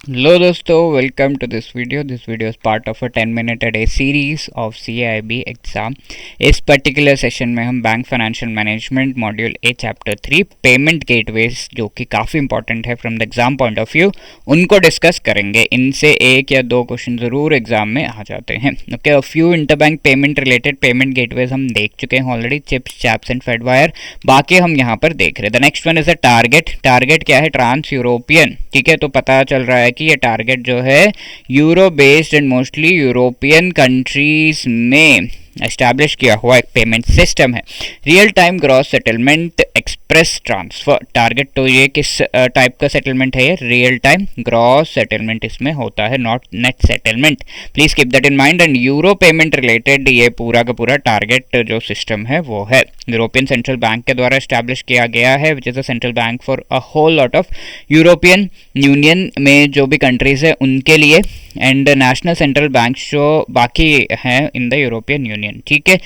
Hello दोस्तों, welcome to this video. This video is part of a 10 minute a day series of CIB exam. इस particular session में हम bank financial management module A chapter 3 payment gateways, जो कि काफ़ी important है from the exam point of view, उनको discuss करेंगे। इनसे एक या दो क्वेश्चन ज़रूर एग्जाम में आ जाते हैं। Okay, a few interbank payment related payment gateways हम देख चुके हैं already, chips, chaps and Fedwire. बाकी हम यहाँ पर देख रहे हैं। The next one is a TARGET. TARGET क्या है? Trans European. ठीक है, तो पता चल रहा है कि ये टारगेट जो है euro based and mostly European countries में एस्टैब्लिश किया हुआ एक पेमेंट सिस्टम है। Real time gross settlement express transfer. Target तो ये किस टाइप का सेटलमेंट है? ये रियल टाइम ग्रॉस सेटलमेंट इसमें होता है, not net settlement. Please keep that in mind. And euro payment related ये पूरा का पूरा टारगेट जो सिस्टम है वो है यूरोपियन सेंट्रल बैंक के द्वारा एस्टैब्लिश किया गया है, which is a central bank for a whole lot of European Union में जो भी कंट्रीज है उनके लिए, एंड नेशनल सेंट्रल बैंक जो बाकी हैं इन द यूरोपियन यूनियन। ठीक है,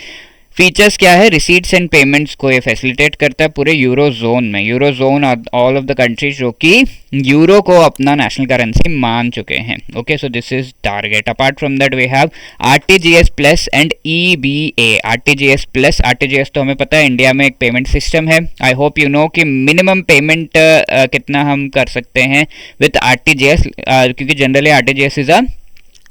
फीचर्स क्या है? रिसीट्स एंड पेमेंट्स को ये फैसिलिटेट करता है पूरे यूरो जोन में। Euro zone all of the countries जो कि यूरो को अपना नेशनल करेंसी मान चुके हैं। Okay, so this is target. Apart from that we have RTGS plus and EBA। RTGS plus, RTGS तो हमें पता है इंडिया में एक पेमेंट सिस्टम है। आई होप यू नो कि मिनिमम पेमेंट कितना हम कर सकते हैं विथ RTGS, क्योंकि generally RTGS is a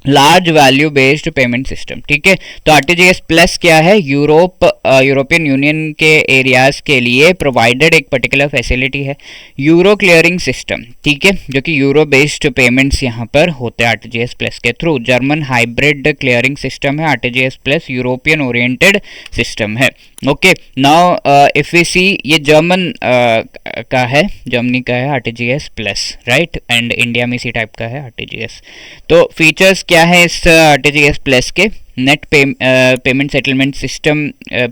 large value based payment system. ठीक है, तो RTGS प्लस क्या है? यूरोपियन यूनियन के एरियाज के लिए प्रोवाइडेड एक पर्टिकुलर फैसिलिटी है, यूरो क्लियरिंग सिस्टम। ठीक है, जो कि यूरो बेस्ड पेमेंट्स यहाँ पर होते हैं RTGS प्लस के through. German hybrid clearing system है RTGS plus, European oriented system है। ओके, नाउ इफ वी सी, ये जर्मन का है, जर्मनी का है RTGS plus, right, and India में इसी टाइप का है RTGS। तो फीचर्स क्या है इस RTGS प्लस के? नेट पेमेंट सेटलमेंट सिस्टम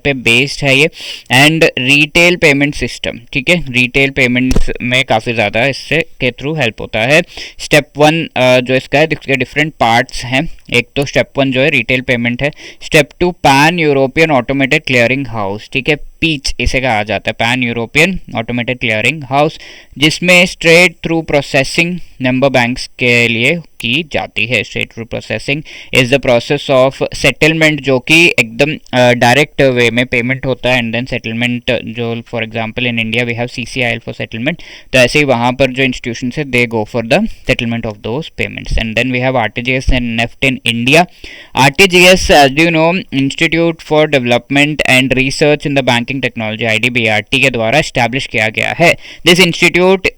पे बेस्ड है ये, एंड रिटेल पेमेंट सिस्टम। ठीक है, रिटेल पेमेंट्स में काफ़ी ज़्यादा इससे के थ्रू हेल्प होता है। स्टेप 1 जो इसका है, इसके डिफरेंट पार्ट्स हैं। एक तो स्टेप 1 जो है रिटेल पेमेंट है। Step 2 pan European automated clearing house. ठीक है, पीच इसे कहा जाता है, pan European automated clearing house, जिसमें straight through processing number banks के लिए की जाती है। Straight through processing is the process of settlement, जो कि एकदम डायरेक्ट वे में पेमेंट होता है, एंड देन सेटलमेंट, जो for example in India we have CCIL for settlement, तो ऐसे ही वहाँ पर जो इंस्टीट्यूशन है they go for the settlement of those payments. And then we have RTGS and NEFT in India. RTGS, as you know, institute for development and research in the banking technology, IDBRT के द्वारा establish किया गया है। This institute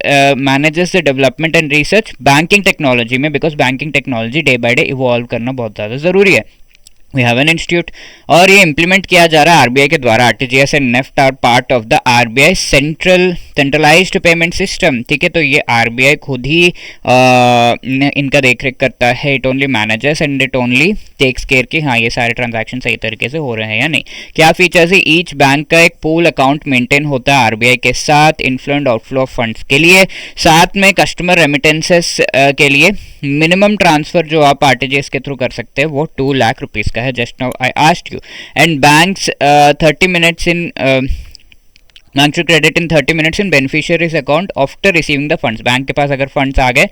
manages the development and research banking technology में, because banking technology day by day evolve करना बहुत ज़्यादा ज़रूरी है। वी हैव एन इंस्टीट्यूट, और ये इंप्लीमेंट किया जा रहा है RBI के द्वारा। RTGS and NEFT are part of the RBI centralised payment system. ठीक है, तो ये RBI खुद ही इनका देखरेख करता है। It only manages and it only takes care कि हाँ ये सारे ट्रांजैक्शन सही तरीके से हो रहे हैं या नहीं। क्या फीचर्स है? ईच बैंक का एक पूल अकाउंट मेंटेन होता है RBI के साथ inflow and outflow of funds के लिए। साथ में कस्टमर रेमिटेंसेस के लिए मिनिमम ट्रांसफर जो आप RTGS के थ्रू कर सकते हैं वो 2 लाख रुपीज़ का है। Just now I asked you, and banks 30 minutes in bank to credit in 30 minutes in beneficiaries account after receiving the funds. Bank के पास अगर फंड्स आ गए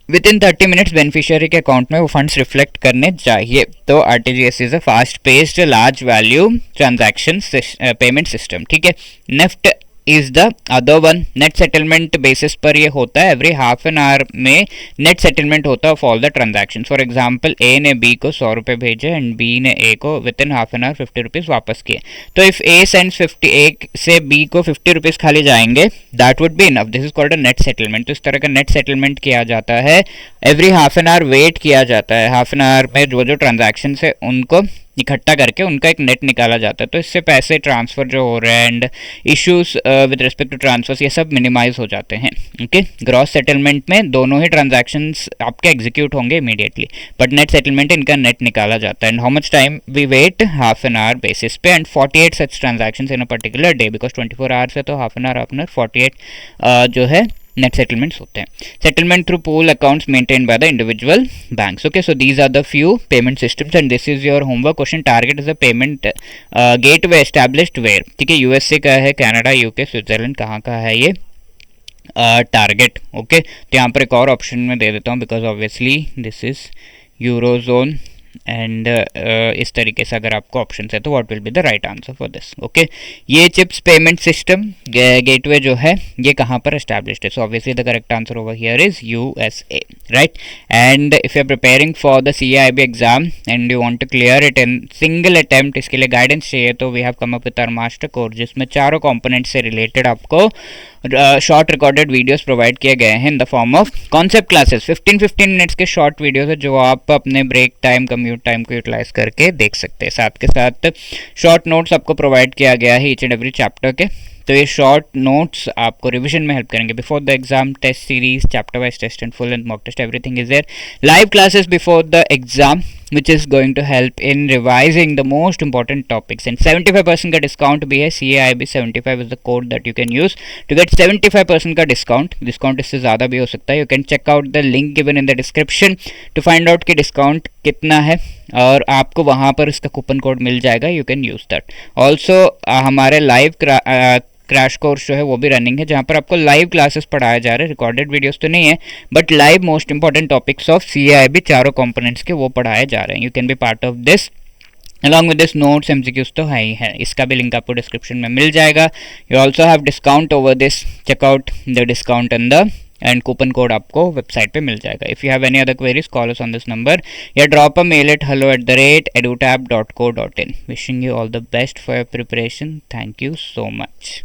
विद इन 30 मिनट्स बेनिफिशियरी के अकाउंट में वो फंड्स रिफ्लेक्ट करने चाहिए। तो RTGS is a fast paced large value transaction payment system. ठीक है, NEFT is the other one. Net settlement basis पर ये होता है, एवरी हाफ एन आवर में नेट सेटलमेंट होता है of all the transaction. For example A ने B को 100 रुपये भेजे एंड B ने A को with in half an our 50 rupees वापस किए। तो इफ A सेंड्स 50, A से B को 50 रुपीज़ खाली जाएंगे, that would be enough. This is called a net settlement. तो इस तरह का नेट सेटलमेंट किया जाता है। Every half an hour wait किया जाता है, हाफ एन आवर में जो ट्रांजैक्शन है उनको इकट्ठा करके उनका एक नेट निकाला जाता है। तो इससे पैसे ट्रांसफर जो हो रहे हैं and issues with respect to transfers, ये सब मिनिमाइज हो जाते हैं। ओके, ग्रॉस सेटलमेंट में दोनों ही ट्रांजैक्शंस आपके एग्जीक्यूट होंगे इमीडिएटली, बट नेट सेटलमेंट इनका नेट निकाला जाता है। And how much time we wait? Half an hour basis पे, and 48 such transactions in a particular day, because 24 hours है तो हाफ एन आवर 48 जो है net settlements होते हैं. Settlement through pool accounts maintained by the individual banks. Okay, so these are the few payment systems and this is your homework question. Target is a payment gateway established where, ठीक है, USA का है, Canada, UK, Switzerland, कहाँ का है ये, target. Okay, तो यहाँ पर एक और ऑप्शन में दे देता हूँ because obviously this is Eurozone and इस तरीके से अगर आपको ऑप्शन है तो what will be the right answer for this. Okay, ये चिप्स पेमेंट सिस्टम गेटवे जो है ये कहाँ पर एस्टैब्लिश्ड है? So obviously the correct answer over here is USA, right. And if you are preparing for the CIB exam and you want to clear it in single attempt, इसके लिए guidance चाहिए तो we have come up with our master course जिसमें चारों component से related आपको short recorded videos provide किए गए हैं in the form of concept classes. 15-15 minutes के शॉर्ट वीडियोस है जो आप अपने ब्रेक टाइम, कम्यूट टाइम को यूटिलाइज करके देख सकते हैं। साथ के साथ शॉर्ट नोट्स आपको प्रोवाइड किया गया है ईच एंड एवरी चैप्टर के। तो ये शॉर्ट नोट्स आपको रिवीजन में हेल्प करेंगे before the exam, test series, chapter wise test and full and mock test, everything is there. Live classes before the exam which is going to help in revising the most important topics, and 75% का discount भी है। CAIB 75 is the code that you can use to get 75% का discount इससे ज़्यादा भी हो सकता है। You can check out the link given in the description to find out कि डिस्काउंट कितना है और आपको वहाँ पर इसका कूपन कोड मिल जाएगा। You can use that. Also हमारे लाइव क्रैश कोर्स जो है वो भी रनिंग है जहाँ पर आपको लाइव क्लासेस पढ़ाया जा रहा है। रिकॉर्डेड वीडियोस तो नहीं है but live most important topics of CIB चारों कंपोनेंट्स के वो पढ़ाए जा रहे हैं। You can be part of this along with this. Notes MCQs तो है ही है, इसका भी लिंक आपको डिस्क्रिप्शन में मिल जाएगा। You also have discount over this, checkout the discount and the end coupon code आपको वेबसाइट पे मिल जाएगा। If you have any other queries call us on this number या drop a mail at hello@edutab.co.in। Wishing you all the best for your preparation. Thank you so much.